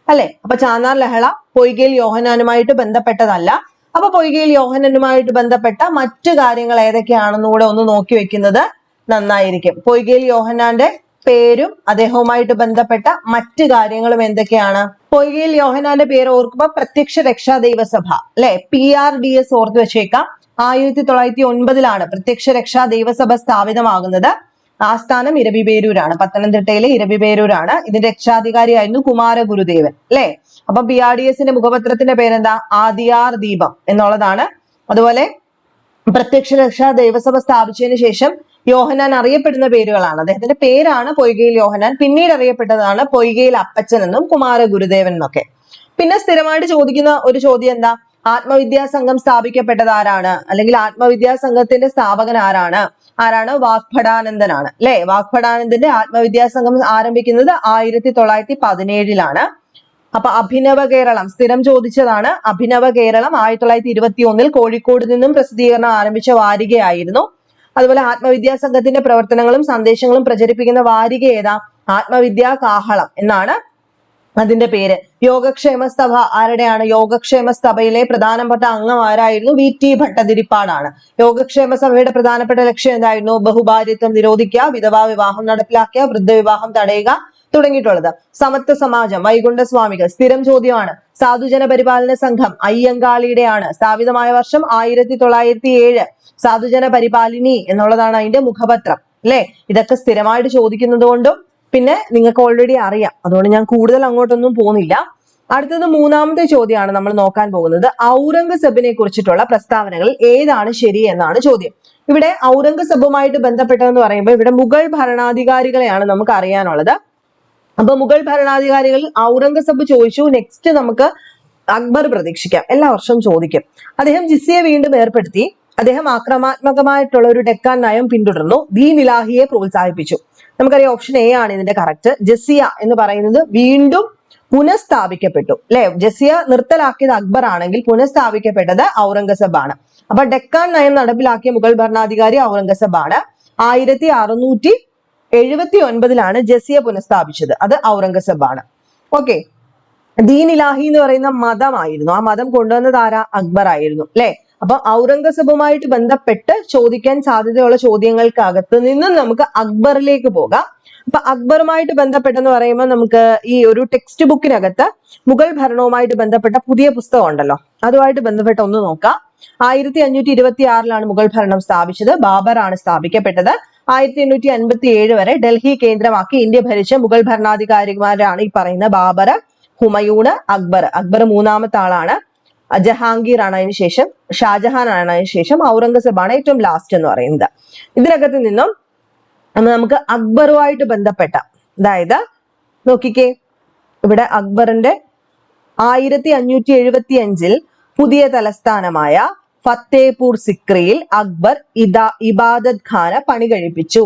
അല്ലെ. അപ്പൊ ചാന്നാർ ലഹള പൊയ്കയിൽ യോഹനാനുമായിട്ട് ബന്ധപ്പെട്ടതല്ല. അപ്പൊ പൊയ്കയിൽ യോഹനാനുമായിട്ട് ബന്ധപ്പെട്ട മറ്റു കാര്യങ്ങൾ ഏതൊക്കെയാണെന്നുകൂടെ ഒന്ന് നോക്കി വെക്കുന്നത് നന്നായിരിക്കും. പൊയ്കയിൽ യോഹനാന്റെ പേരും അദ്ദേഹവുമായിട്ട് ബന്ധപ്പെട്ട മറ്റു കാര്യങ്ങളും എന്തൊക്കെയാണ്? പൊയ്കയിൽ യോഹനാന്റെ പേര് ഓർക്കുമ്പോ പ്രത്യക്ഷ രക്ഷാ ദൈവസഭ, അല്ലെ, PRDS ഓർത്ത് വെച്ചേക്കാം. 1909 പ്രത്യക്ഷ രക്ഷാ ദൈവസഭ സ്ഥാപിതമാകുന്നത്. ആസ്ഥാനം ഇരവിപേരൂരാണ്, പത്തനംതിട്ടയിലെ ഇരവിപേരൂരാണ്. ഇതിന്റെ രക്ഷാധികാരിയായിരുന്നു കുമാരഗുരുദേവൻ, അല്ലെ. അപ്പൊ PRDSന്റെ മുഖപത്രത്തിന്റെ പേരെന്താ? ആദിയാർ ദീപം എന്നുള്ളതാണ്. അതുപോലെ പ്രത്യക്ഷ രക്ഷാ ദൈവസഭ സ്ഥാപിച്ചതിന് ശേഷം യോഹനാൻ അറിയപ്പെടുന്ന പേരുകളാണ്. അദ്ദേഹത്തിന്റെ പേരാണ് പൊയ്കയിൽ യോഹനാൻ. പിന്നീട് അറിയപ്പെട്ടതാണ് പൊയ്കയിൽ അപ്പച്ചൻ എന്നും കുമാരഗുരുദേവൻ എന്നൊക്കെ. പിന്നെ സ്ഥിരമായിട്ട് ചോദിക്കുന്ന ഒരു ചോദ്യം എന്താ? ആത്മവിദ്യാസംഘം സ്ഥാപിക്കപ്പെട്ടത് ആരാണ്? അല്ലെങ്കിൽ ആത്മവിദ്യാസംഘത്തിന്റെ സ്ഥാപകൻ ആരാണ്? വാഗ്ഭടാനന്ദനാണ്, അല്ലെ. വാഗ്ഭടാനന്ദന്റെ ആത്മവിദ്യാസംഘം ആരംഭിക്കുന്നത് 1917 അപ്പൊ അഭിനവ കേരളം സ്ഥിരം ചോദിച്ചതാണ്. അഭിനവ കേരളം 1921 കോഴിക്കോട് നിന്നും പ്രസിദ്ധീകരണം ആരംഭിച്ച വാരികയായിരുന്നു. അതുപോലെ ആത്മവിദ്യാസംഘത്തിന്റെ പ്രവർത്തനങ്ങളും സന്ദേശങ്ങളും പ്രചരിപ്പിക്കുന്ന വാരിക ഏതാ? ആത്മവിദ്യാ കാഹളം എന്നാണ് അതിന്റെ പേര്. യോഗക്ഷേമ സഭ ആരുടെയാണ്? യോഗക്ഷേമ സഭയിലെ പ്രധാനപ്പെട്ട അംഗം ആരായിരുന്നു? VT ഭട്ടതിരിപ്പാടാണ്. യോഗക്ഷേമ സഭയുടെ പ്രധാനപ്പെട്ട ലക്ഷ്യം എന്തായിരുന്നു? ബഹുഭാര്യത്വം നിരോധിക്കുക, വിധവാ വിവാഹം നടപ്പിലാക്കുക, വൃദ്ധവിവാഹം തടയുക തുടങ്ങിയിട്ടുള്ളത്. സമത്വ സമാജം വൈകുണ്ഠസ്വാമികൾ സ്ഥിരം ചോദ്യമാണ്. സാധുജന പരിപാലന സംഘം അയ്യങ്കാളിയുടെയാണ്. സ്ഥാപിതമായ വർഷം 1907. സാധുജന പരിപാലിനി എന്നുള്ളതാണ് അതിന്റെ മുഖപത്രം, അല്ലെ. ഇതൊക്കെ സ്ഥിരമായിട്ട് ചോദിക്കുന്നത് കൊണ്ടും പിന്നെ നിങ്ങൾക്ക് ഓൾറെഡി അറിയാം, അതുകൊണ്ട് ഞാൻ കൂടുതൽ അങ്ങോട്ടൊന്നും പോകുന്നില്ല. അടുത്തത് മൂന്നാമത്തെ ചോദ്യമാണ് നമ്മൾ നോക്കാൻ പോകുന്നത്. ഔറംഗസേബിനെ കുറിച്ചിട്ടുള്ള പ്രസ്താവനകളിൽ ഏതാണ് ശരി എന്നാണ് ചോദ്യം. ഇവിടെ ഔറംഗസേബുമായിട്ട് ബന്ധപ്പെട്ടതെന്ന് പറയുമ്പോൾ ഇവിടെ മുഗൾ ഭരണാധികാരികളെയാണ് നമുക്ക് അറിയാനുള്ളത്. അപ്പൊ മുഗൾ ഭരണാധികാരികളിൽ ഔറംഗസേബ് ചോദിച്ചു. നെക്സ്റ്റ് നമുക്ക് അക്ബർ പ്രതീക്ഷിക്കാം, എല്ലാ വർഷവും ചോദിക്കും. അദ്ദേഹം ജിസിയ വീണ്ടും ഏർപ്പെടുത്തി. അദ്ദേഹം ആക്രമണാത്മകമായിട്ടുള്ള ഒരു ഡെക്കാൻ നയം പിന്തുടർന്നു. ദീൻ ഇലാഹിയെ പ്രോത്സാഹിപ്പിച്ചു. നമുക്കറിയാം ഓപ്ഷൻ എ ആണ് ഇതിന്റെ കറക്റ്റ്. ജസിയ എന്ന് പറയുന്നത് വീണ്ടും പുനഃസ്ഥാപിക്കപ്പെട്ടു, അല്ലെ. ജസിയ നിർത്തലാക്കിയത് അക്ബർ ആണെങ്കിൽ പുനഃസ്ഥാപിക്കപ്പെട്ടത് ഔറംഗസേബ് ആണ്. അപ്പൊ ഡെക്കാൻ നയം നടപ്പിലാക്കിയ മുഗൾ ഭരണാധികാരി ഔറംഗസേബ് ആണ്. 1679 ജസിയ പുനഃസ്ഥാപിച്ചത്. അത് ഔറംഗസേബാണ്. ഓക്കെ, ദീൻ ഇലാഹി എന്ന് പറയുന്ന മതമായിരുന്നു. ആ മതം കൊണ്ടുവന്നത് ആരാ? അക്ബർ ആയിരുന്നു അല്ലെ. അപ്പൊ ഔറംഗസേബുമായിട്ട് ബന്ധപ്പെട്ട് ചോദിക്കാൻ സാധ്യതയുള്ള ചോദ്യങ്ങൾക്കകത്ത് നിന്നും നമുക്ക് അക്ബറിലേക്ക് പോകാം. അപ്പൊ അക്ബറുമായിട്ട് ബന്ധപ്പെട്ടെന്ന് പറയുമ്പോൾ നമുക്ക് ഈ ഒരു ടെക്സ്റ്റ് ബുക്കിനകത്ത് മുഗൾ ഭരണവുമായിട്ട് ബന്ധപ്പെട്ട പുതിയ പുസ്തകം ഉണ്ടല്ലോ, അതുമായിട്ട് ബന്ധപ്പെട്ട് ഒന്ന് നോക്കാം. 1526 മുഗൾ ഭരണം സ്ഥാപിച്ചത്. ബാബറാണ് സ്ഥാപിക്കപ്പെട്ടത്. 1857 വരെ ഡൽഹി കേന്ദ്രമാക്കി ഇന്ത്യ ഭരിച്ച മുഗൾ ഭരണാധികാരിമാരാണ് ഈ പറയുന്ന ബാബർ, ഹുമയൂണ്, അക്ബർ. അക്ബർ മൂന്നാമത്തെ ആളാണ്. ജഹാംഗീർ ആണ് അതിന് ശേഷം, ഷാജഹാൻ ആണ് അതിന് ശേഷം, ഔറംഗസേബാണ് ഏറ്റവും ലാസ്റ്റ് എന്ന് പറയുന്നത്. ഇതിനകത്ത് നിന്നും നമുക്ക് അക്ബറുമായിട്ട് ബന്ധപ്പെട്ട, അതായത് നോക്കിക്കേ, ഇവിടെ അക്ബറിന്റെ 1575 പുതിയ തലസ്ഥാനമായ ഫത്തേപൂർ സിക്രിയിൽ അക്ബർ ഇബാദത് ഖാന പണി കഴിപ്പിച്ചു.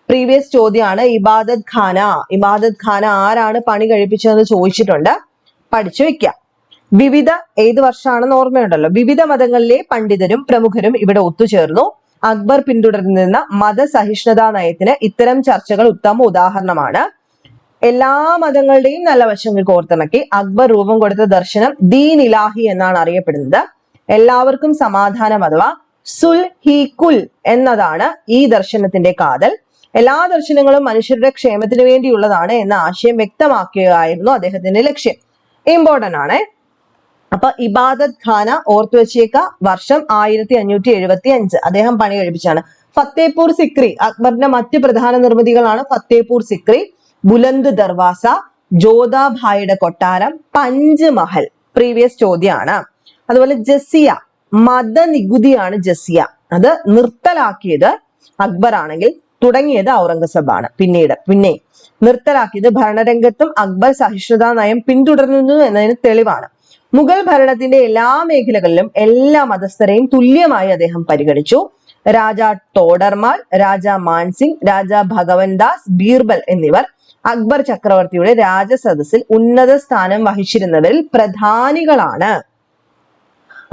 പ്രീവിയസ് ചോദ്യമാണ് ഇബാദത് ഖാന. ഇബാദത് ഖാന ആരാണ് പണി കഴിപ്പിച്ചതെന്ന് ചോദിച്ചിട്ടുണ്ട്, പഠിച്ചു വെക്കാം. ഏത് വർഷമാണെന്ന് ഓർമ്മയുണ്ടല്ലോ. വിവിധ മതങ്ങളിലെ പണ്ഡിതരും പ്രമുഖരും ഇവിടെ ഒത്തുചേർന്നു. അക്ബർ പിന്തുടർന്നിരുന്ന മതസഹിഷ്ണുതാ നയത്തിന് ഇത്തരം ചർച്ചകൾ ഉത്തമ ഉദാഹരണമാണ്. എല്ലാ മതങ്ങളുടെയും നല്ല വശങ്ങൾ കോർത്തിണക്കി അക്ബർ രൂപം കൊടുത്ത ദർശനം ദീൻ ഇലാഹി എന്നാണ് അറിയപ്പെടുന്നത്. എല്ലാവർക്കും സമാധാനം അഥവാ സുൽ ഹി കുൽ എന്നതാണ് ഈ ദർശനത്തിന്റെ കാതൽ. എല്ലാ ദർശനങ്ങളും മനുഷ്യരുടെ ക്ഷേമത്തിന് വേണ്ടിയുള്ളതാണ് എന്ന ആശയം വ്യക്തമാക്കുകയായിരുന്നു അദ്ദേഹത്തിന്റെ ലക്ഷ്യം. ഇമ്പോർട്ടന്റ് ആണ്. അപ്പൊ ഇബാദത് ഖാന ഓർത്തു വെച്ചേക്ക, വർഷം 1575 അദ്ദേഹം പണി കഴിപ്പിച്ചാണ്. ഫത്തേപൂർ സിക്രി, അക്ബറിന്റെ മറ്റ് പ്രധാന നിർമ്മിതികളാണ് ഫത്തേപൂർ സിക്രി, ബുലന്ദ് ദർവാസ, ജോധാഭായിയുടെ കൊട്ടാരം, പഞ്ച് മഹൽ. പ്രീവിയസ് ചോദ്യമാണ്. അതുപോലെ ജസിയ, മതനികുതിയാണ് ജസിയ. അത് നിർത്തലാക്കിയത് അക്ബർ ആണെങ്കിൽ തുടങ്ങിയത് ഔറംഗസേബാണ്. പിന്നെ നിർത്തലാക്കിയത് ഭരണരംഗത്തും അക്ബർ സഹിഷ്ണുതാ നയം പിന്തുടർന്നു എന്നതിന് തെളിവാണ്. മുഗൾ ഭരണത്തിന്റെ എല്ലാ മേഖലകളിലും എല്ലാ മതസ്ഥരെയും തുല്യമായി അദ്ദേഹം പരിഗണിച്ചു. രാജ ടോഡർമാൾ, രാജ മാൻസിംഗ്, രാജ ഭഗവൻ ദാസ്, ബീർബൽ എന്നിവർ അക്ബർ ചക്രവർത്തിയുടെ രാജസദസ്സിൽ ഉന്നത സ്ഥാനം വഹിച്ചിരുന്നവരിൽ പ്രധാനികളാണ്.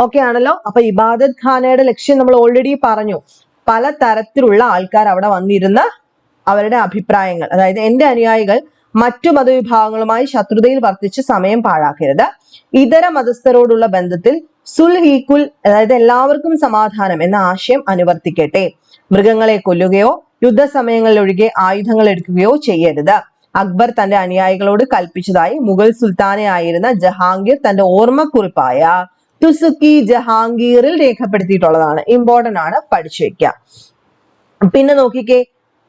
ഓക്കെ ആണല്ലോ. അപ്പൊ ഇബാദത് ഖാനയുടെ ലക്ഷ്യം നമ്മൾ ഓൾറെഡി പറഞ്ഞു. പല തരത്തിലുള്ള ആൾക്കാർ അവിടെ വന്നിരുന്ന് അവരുടെ അഭിപ്രായങ്ങൾ, അതായത് എന്റെ അനുയായികൾ മറ്റു മതവിഭാഗങ്ങളുമായി ശത്രുതയിൽ വർത്തിച്ച് സമയം പാഴാക്കരുത്, ഇതര മതസ്ഥരോടുള്ള ബന്ധത്തിൽ സുൽഹീക്കുൽ, അതായത് എല്ലാവർക്കും സമാധാനം എന്ന ആശയം അനുവർത്തിക്കട്ടെ, മൃഗങ്ങളെ കൊല്ലുകയോ യുദ്ധസമയങ്ങളിൽ ഒഴികെ ആയുധങ്ങൾ എടുക്കുകയോ ചെയ്യരുത്. അക്ബർ തന്റെ അനുയായികളോട് കൽപ്പിച്ചതായി മുഗൾ സുൽത്താനെ ആയിരുന്ന ജഹാംഗീർ തന്റെ ഓർമ്മക്കുറിപ്പായ തുസുക്കി ജഹാംഗീറിൽ രേഖപ്പെടുത്തിയിട്ടുള്ളതാണ്. ഇമ്പോർട്ടന്റ് ആണ്, പഠിച്ചു വെക്കുക. പിന്നെ നോക്കിക്കേ,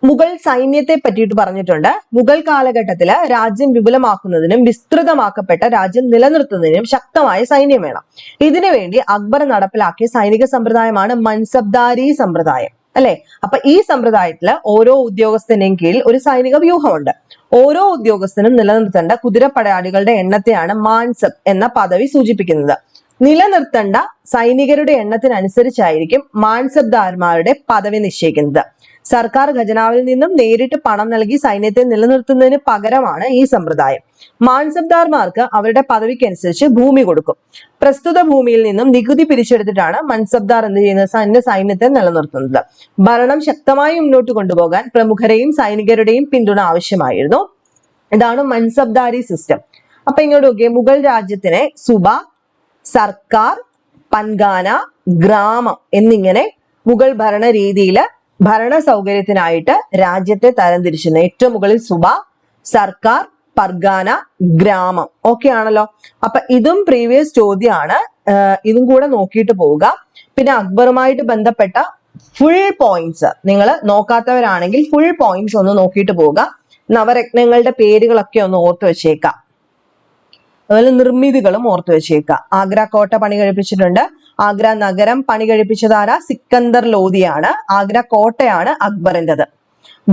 മുഗൾ സൈന്യത്തെ പറ്റിയിട്ട് പറഞ്ഞിട്ടുണ്ട്. മുഗൾ കാലഘട്ടത്തില് രാജ്യം വിപുലമാക്കുന്നതിനും വിസ്തൃതമാക്കപ്പെട്ട രാജ്യം നിലനിർത്തുന്നതിനും ശക്തമായ സൈന്യം വേണം. ഇതിനു വേണ്ടി അക്ബർ നടപ്പിലാക്കിയ സൈനിക സമ്പ്രദായമാണ് മൻസബ്ദാരി സമ്പ്രദായം, അല്ലെ. അപ്പൊ ഈ സമ്പ്രദായത്തില് ഓരോ ഉദ്യോഗസ്ഥന്റെയും കീഴിൽ ഒരു സൈനിക വ്യൂഹമുണ്ട്. ഓരോ ഉദ്യോഗസ്ഥനും നിലനിർത്തേണ്ട കുതിരപ്പടയാളികളുടെ എണ്ണത്തെയാണ് മാൻസബ് എന്ന പദവി സൂചിപ്പിക്കുന്നത്. നിലനിർത്തേണ്ട സൈനികരുടെ എണ്ണത്തിനനുസരിച്ചായിരിക്കും മാൻസബ്ദാർമാരുടെ പദവി നിശ്ചയിക്കുന്നത്. സർക്കാർ ഖജനാവിൽ നിന്നും നേരിട്ട് പണം നൽകി സൈന്യത്തെ നിലനിർത്തുന്നതിന് പകരമാണ് ഈ സമ്പ്രദായം. മാൻസബ്ദാർമാർക്ക് അവരുടെ പദവിക്കനുസരിച്ച് ഭൂമി കൊടുക്കും. പ്രസ്തുത ഭൂമിയിൽ നിന്നും നികുതി പിരിച്ചെടുത്തിട്ടാണ് മൻസബ്ദാർ എന്ത് ചെയ്യുന്നത്? സൈന്യത്തെ നിലനിർത്തുന്നത്. ഭരണം ശക്തമായി മുന്നോട്ട് കൊണ്ടുപോകാൻ പ്രമുഖരെയും സൈനികരുടെയും പിന്തുണ ആവശ്യമായിരുന്നു. ഇതാണ് മൻസബ്ദാരി സിസ്റ്റം. അപ്പൊ ഇങ്ങോട്ട് നോക്കിയേ, മുഗൾ രാജ്യത്തിനെ സുബ, സർക്കാർ, പൻഗാന, ഗ്രാമം എന്നിങ്ങനെ മുഗൾ ഭരണ രീതിയില് ഭരണ സൗകര്യത്തിനായിട്ട് രാജ്യത്തെ തരംതിരിച്ചിരുന്നു. ഏറ്റവും മുകളിൽ സുബ, സർക്കാർ, പർഗാന, ഗ്രാമം. ഓക്കെ ആണല്ലോ. അപ്പൊ ഇതും പ്രീവിയസ് ചോദ്യമാണ്, ഇതും കൂടെ നോക്കിയിട്ട് പോവുക. പിന്നെ അക്ബറുമായിട്ട് ബന്ധപ്പെട്ട ഫുൾ പോയിന്റ്സ് നിങ്ങൾ നോക്കാത്തവരാണെങ്കിൽ ഫുൾ പോയിന്റ്സ് ഒന്ന് നോക്കിയിട്ട് പോവുക. നവരത്നങ്ങളുടെ പേരുകളൊക്കെ ഒന്ന് ഓർത്തു വെച്ചേക്കാം. അതുപോലെ നിർമ്മിതികളും ഓർത്തു വെച്ചേക്കുക. ആഗ്ര കോട്ട പണി കഴിപ്പിച്ചിട്ടുണ്ട്. ആഗ്ര നഗരം പണി കഴിപ്പിച്ചതാരാ? സിക്കന്ദർ ലോധിയാണ്. ആഗ്ര കോട്ടയാണ് അക്ബറിൻ്റെത്.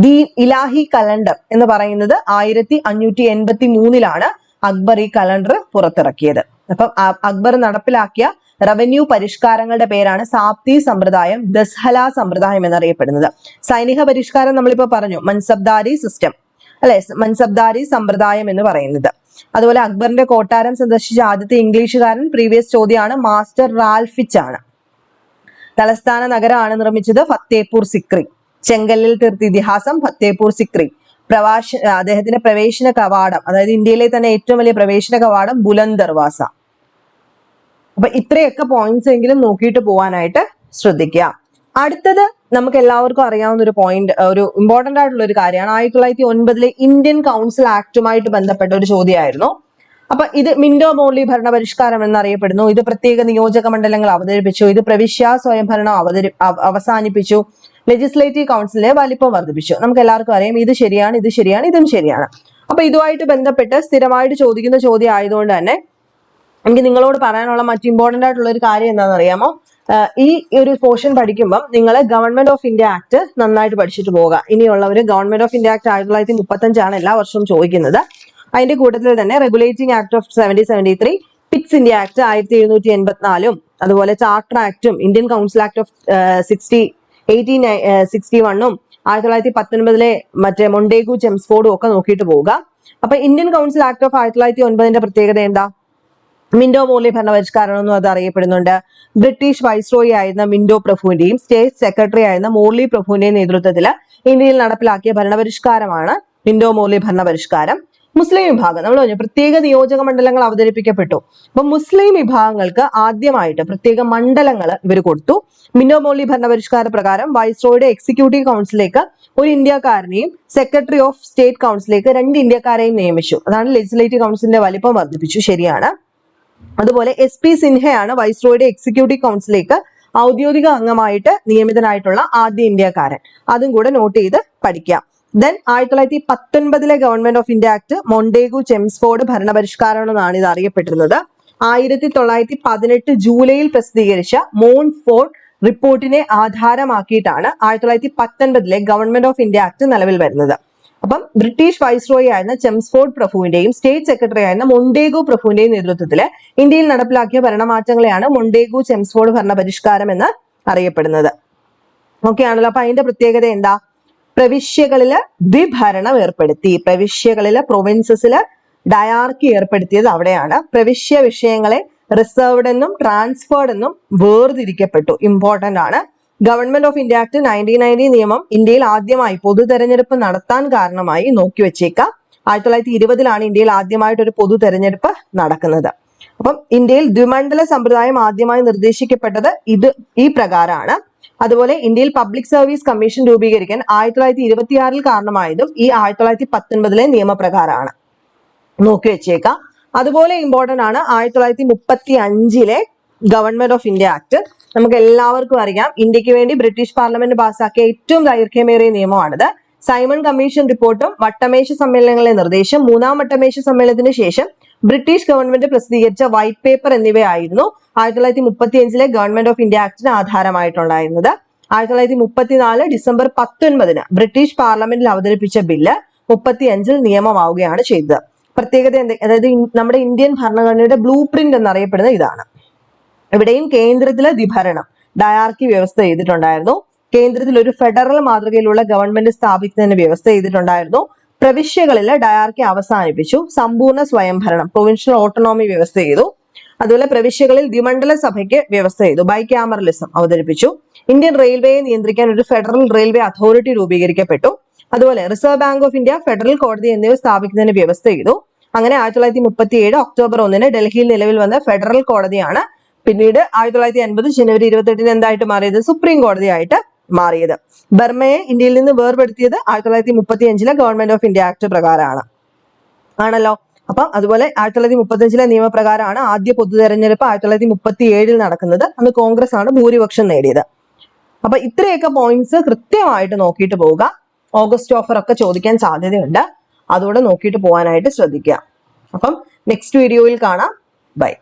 ദീൻ ഇലാഹി കലണ്ടർ എന്ന് പറയുന്നത് 1583 അക്ബർ ഈ കലണ്ടർ പുറത്തിറക്കിയത്. അപ്പം അക്ബർ നടപ്പിലാക്കിയ റവന്യൂ പരിഷ്കാരങ്ങളുടെ പേരാണ് സാപ്തി സമ്പ്രദായം, ദസ്ഹല സമ്പ്രദായം എന്നറിയപ്പെടുന്നത്. സൈനിക പരിഷ്കാരം നമ്മളിപ്പോ പറഞ്ഞു, മൻസബ്ദാരി സിസ്റ്റം അല്ലെ, മൻസബ്ദാരി സമ്പ്രദായം എന്ന് പറയുന്നത്. അതുപോലെ അക്ബറിന്റെ കൊട്ടാരം സന്ദർശിച്ച ആദ്യത്തെ ഇംഗ്ലീഷുകാരൻ പ്രീവിയസ് ചോദ്യമാണ് മാസ്റ്റർ റാൽഫിച്ച് ആണ്. തലസ്ഥാന നഗരമാണ് നിർമ്മിച്ചത് ഫത്തേപൂർ സിക്രി. ചെങ്കല്ലിൽ തീർത്ത ഇതിഹാസം, ഫത്തേപൂർ സിക്രി. അദ്ദേഹത്തിന്റെ പ്രവേശന കവാടം, അതായത് ഇന്ത്യയിലെ തന്നെ ഏറ്റവും വലിയ പ്രവേശന കവാടം ബുലന്ദ് ദർവാസ. അപ്പൊ ഇത്രയൊക്കെ പോയിന്റ്സ് എങ്കിലും നോക്കിയിട്ട് പോവാനായിട്ട് ശ്രദ്ധിക്കുക. അടുത്തത് നമുക്ക് എല്ലാവർക്കും അറിയാവുന്ന ഒരു പോയിന്റ്, ഒരു ഇമ്പോർട്ടന്റ് ആയിട്ടുള്ള ഒരു കാര്യമാണ്. 1909 ഇന്ത്യൻ കൗൺസിൽ ആക്ടുമായിട്ട് ബന്ധപ്പെട്ട ഒരു ചോദ്യമായിരുന്നു. അപ്പൊ ഇത് മിന്റോ മോർലി ഭരണപരിഷ്കാരം എന്നറിയപ്പെടുന്നു. ഇത് പ്രത്യേക നിയോജക മണ്ഡലങ്ങൾ അവതരിപ്പിച്ചു. ഇത് പ്രവിശ്യ സ്വയംഭരണം അവസാനിപ്പിച്ചു. ലെജിസ്ലേറ്റീവ് കൗൺസിലിനെ വലിപ്പം വർദ്ധിപ്പിച്ചു. നമുക്ക് എല്ലാവർക്കും അറിയാം ഇത് ശരിയാണ്, ഇത് ശരിയാണ്, ഇതും ശരിയാണ്. അപ്പൊ ഇതുമായിട്ട് ബന്ധപ്പെട്ട് സ്ഥിരമായിട്ട് ചോദിക്കുന്ന ചോദ്യം ആയതുകൊണ്ട് തന്നെ എനിക്ക് നിങ്ങളോട് പറയാനുള്ള മറ്റ് ഇമ്പോർട്ടന്റ് ആയിട്ടുള്ള ഒരു കാര്യം എന്താണെന്ന് അറിയാമോ? ഈ ഒരു പോർഷൻ പഠിക്കുമ്പോൾ നിങ്ങൾ ഗവൺമെന്റ് ഓഫ് ഇന്ത്യ ആക്ട് നന്നായിട്ട് പഠിച്ചിട്ട് പോവുക. ഇനിയുള്ളവർ ഗവൺമെന്റ് ഓഫ് ഇന്ത്യ ആക്ട് 1935 എല്ലാ വർഷവും ചോദിക്കുന്നത്. അതിന്റെ കൂട്ടത്തിൽ തന്നെ regulating act of 1773, Pitt's India act 1784, അതുപോലെ ചാർട്ടർ ആക്ടും ഇന്ത്യൻ കൗൺസിൽ ആക്ട് ഓഫ് 1861 1919 മറ്റേ മൊണ്ടേഗു ചെംസ്ഫോർഡും ഒക്കെ നോക്കിയിട്ട് പോവുക. അപ്പൊ ഇന്ത്യൻ കൗൺസിൽ ആക്ട് ഓഫ് 1909 പ്രത്യേകത എന്താ? മിന്റോ മോർലി ഭരണപരിഷ്കാരം എന്നും അത് അറിയപ്പെടുന്നുണ്ട്. ബ്രിട്ടീഷ് വൈസ്രോയി ആയിരുന്ന മിന്റോ പ്രഭുവിന്റെയും സ്റ്റേറ്റ് സെക്രട്ടറി ആയിരുന്ന മോർലി പ്രഭുവിന്റെയും നേതൃത്വത്തിൽ ഇന്ത്യയിൽ നടപ്പിലാക്കിയ ഭരണപരിഷ്കാരമാണ് മിന്റോ മോർലി ഭരണപരിഷ്കാരം. മുസ്ലിം വിഭാഗം നമ്മൾ പറഞ്ഞു പ്രത്യേക നിയോജക മണ്ഡലങ്ങൾ അവതരിപ്പിക്കപ്പെട്ടു. അപ്പൊ മുസ്ലിം വിഭാഗങ്ങൾക്ക് ആദ്യമായിട്ട് പ്രത്യേക മണ്ഡലങ്ങൾ ഇവർ കൊടുത്തു. മിന്റോ മോർലി ഭരണപരിഷ്കാര പ്രകാരം വൈസ്രോയുടെ എക്സിക്യൂട്ടീവ് കൗൺസിലേക്ക് ഒരു ഇന്ത്യക്കാരനെയും സെക്രട്ടറി ഓഫ് സ്റ്റേറ്റ് കൗൺസിലേക്ക് 2 ഇന്ത്യക്കാരെയും നിയമിച്ചു. അതാണ് ലെജിസ്ലേറ്റീവ് കൗൺസിലിന്റെ വലിപ്പം വർദ്ധിപ്പിച്ചു. ശരിയാണ്. അതുപോലെ SP സിൻഹയാണ് വൈസ്രോയുടെ എക്സിക്യൂട്ടീവ് കൗൺസിലേക്ക് ഔദ്യോഗിക അംഗമായിട്ട് നിയമിതനായിട്ടുള്ള ആദ്യ ഇന്ത്യക്കാരൻ. അതും കൂടെ നോട്ട് ചെയ്ത് പഠിക്കാം. Then 1919 government of India act Montagu Chelmsford ഭരണപരിഷ്കാരം എന്നാണ് ഇത് അറിയപ്പെട്ടിരുന്നത്. 1918 ജൂലൈയിൽ പ്രസിദ്ധീകരിച്ച മോൺഫോർഡ് റിപ്പോർട്ടിനെ ആധാരമാക്കിയിട്ടാണ് 1919 ഗവൺമെന്റ് ഓഫ് ഇന്ത്യ ആക്ട് നിലവിൽ വരുന്നത്. അപ്പം ബ്രിട്ടീഷ് വൈസ്രോയി ആയിരുന്ന ചെംസ്ഫോർഡ് പ്രഭുവിന്റെയും സ്റ്റേറ്റ് സെക്രട്ടറി ആയിരുന്ന മൊണ്ടേഗു പ്രഭുവിന്റെയും നേതൃത്വത്തിൽ ഇന്ത്യയിൽ നടപ്പിലാക്കിയ ഭരണമാറ്റങ്ങളെയാണ് മൊണ്ടേഗു ചെംസ്ഫോർഡ് ഭരണപരിഷ്കാരം എന്ന് അറിയപ്പെടുന്നത്. ഓക്കെ ആണല്ലോ. അപ്പൊ അതിന്റെ പ്രത്യേകത എന്താ? പ്രവിശ്യകളില് ദ്വിഭരണം ഏർപ്പെടുത്തി. പ്രവിശ്യകളില് പ്രൊവിൻസസില് ഡയാർക്കി ഏർപ്പെടുത്തിയത് അവിടെയാണ്. പ്രവിശ്യ വിഷയങ്ങളെ റിസർവ്ഡ് എന്നും ട്രാൻസ്ഫേർഡ് എന്നും വേർതിരിക്കപ്പെട്ടു. ഇമ്പോർട്ടന്റ് ആണ്. ഗവൺമെന്റ് ഓഫ് ഇന്ത്യ ആക്ട് 1990 നിയമം ഇന്ത്യയിൽ ആദ്യമായി പൊതു തെരഞ്ഞെടുപ്പ് നടത്താൻ കാരണമായി നോക്കി വെച്ചേക്കാം. 1920 ഇന്ത്യയിൽ ആദ്യമായിട്ട് ഒരു പൊതു തെരഞ്ഞെടുപ്പ് നടക്കുന്നത്. അപ്പം ഇന്ത്യയിൽ ദ്വിമണ്ഡല സമ്പ്രദായം ആദ്യമായി നിർദ്ദേശിക്കപ്പെട്ടത് ഈ പ്രകാരമാണ്. അതുപോലെ ഇന്ത്യയിൽ പബ്ലിക് സർവീസ് കമ്മീഷൻ രൂപീകരിക്കാൻ 1926 കാരണമായതും ഈ 1919 നിയമപ്രകാരമാണ്. നോക്കി വെച്ചേക്കാം. അതുപോലെ ഇമ്പോർട്ടന്റ് ആണ് 1935 ഗവൺമെന്റ് ഓഫ് ഇന്ത്യ ആക്ട്. നമുക്ക് എല്ലാവർക്കും അറിയാം ഇന്ത്യക്ക് വേണ്ടി ബ്രിട്ടീഷ് പാർലമെന്റ് പാസാക്കിയ ഏറ്റവും ദൈർഘ്യമേറിയ നിയമമാണിത്. സൈമൺ കമ്മീഷൻ റിപ്പോർട്ടും വട്ടമേശ സമ്മേളനങ്ങളിലെ നിർദ്ദേശം, 3-ാം വട്ടമേശ സമ്മേളനത്തിന് ശേഷം ബ്രിട്ടീഷ് ഗവൺമെന്റ് പ്രസിദ്ധീകരിച്ച വൈറ്റ് പേപ്പർ എന്നിവയായിരുന്നു 1935 ഗവൺമെന്റ് ഓഫ് ഇന്ത്യ ആക്ടിന് ആധാരമായിട്ടുണ്ടായിരുന്നത്. 1934 ഡിസംബർ 19 ബ്രിട്ടീഷ് പാർലമെന്റിൽ അവതരിപ്പിച്ച ബില്ല് 35 നിയമമാവുകയാണ് ചെയ്തത്. പ്രത്യേകത അതായത് നമ്മുടെ ഇന്ത്യൻ ഭരണഘടനയുടെ ബ്ലൂ പ്രിന്റ് എന്നറിയപ്പെടുന്നത് ഇതാണ്. ഇവിടെയും കേന്ദ്രത്തിലെ ദ്വിഭരണം ഡയാർക്കി വ്യവസ്ഥ ചെയ്തിട്ടുണ്ടായിരുന്നു. കേന്ദ്രത്തിൽ ഒരു ഫെഡറൽ മാതൃകയിലുള്ള ഗവൺമെന്റ് സ്ഥാപിക്കുന്നതിന് വ്യവസ്ഥ ചെയ്തിട്ടുണ്ടായിരുന്നു. പ്രവിശ്യകളിലെ ഡയാർക്കി അവസാനിപ്പിച്ചു. സമ്പൂർണ്ണ സ്വയംഭരണം പ്രൊവിൻഷ്യൽ ഓട്ടോണോമി വ്യവസ്ഥ ചെയ്തു. അതുപോലെ പ്രവിശ്യകളിൽ ദ്വിമണ്ഡല സഭയ്ക്ക് വ്യവസ്ഥ ചെയ്തു. ബൈക്യാമറലിസം അവതരിപ്പിച്ചു. ഇന്ത്യൻ റെയിൽവേയെ നിയന്ത്രിക്കാൻ ഒരു ഫെഡറൽ റെയിൽവേ അതോറിറ്റി രൂപീകരിക്കപ്പെട്ടു. അതുപോലെ reserve bank of India, federal കോടതി എന്നിവ സ്ഥാപിക്കുന്നതിന് വ്യവസ്ഥ ചെയ്തു. അങ്ങനെ 1937 ഒക്ടോബർ 1 ഡൽഹിയിൽ നിലവിൽ വന്ന ഫെഡറൽ കോടതിയാണ് പിന്നീട് 1950 ജനുവരി 28 എന്തായിട്ട് മാറിയത്? സുപ്രീം കോടതിയായിട്ട് മാറിയത്. ബർമയെ ഇന്ത്യയിൽ നിന്ന് വേർപെടുത്തിയത് 1935 ഗവൺമെന്റ് ഓഫ് ഇന്ത്യ ആക്ട് പ്രകാരമാണ്. ആണല്ലോ. അപ്പം അതുപോലെ 1935 നിയമപ്രകാരമാണ് ആദ്യ പൊതു തെരഞ്ഞെടുപ്പ് 1937 നടക്കുന്നത്. അന്ന് കോൺഗ്രസ് ആണ് ഭൂരിപക്ഷം നേടിയത്. അപ്പൊ ഇത്രയൊക്കെ പോയിന്റ്സ് കൃത്യമായിട്ട് നോക്കിയിട്ട് പോവുക. ഓഗസ്റ്റ് ഓഫർ ഒക്കെ ചോദിക്കാൻ സാധ്യതയുണ്ട്. അതുകൂടെ നോക്കിയിട്ട് പോകാനായിട്ട് ശ്രദ്ധിക്കുക. അപ്പം നെക്സ്റ്റ് വീഡിയോയിൽ കാണാം. ബൈ.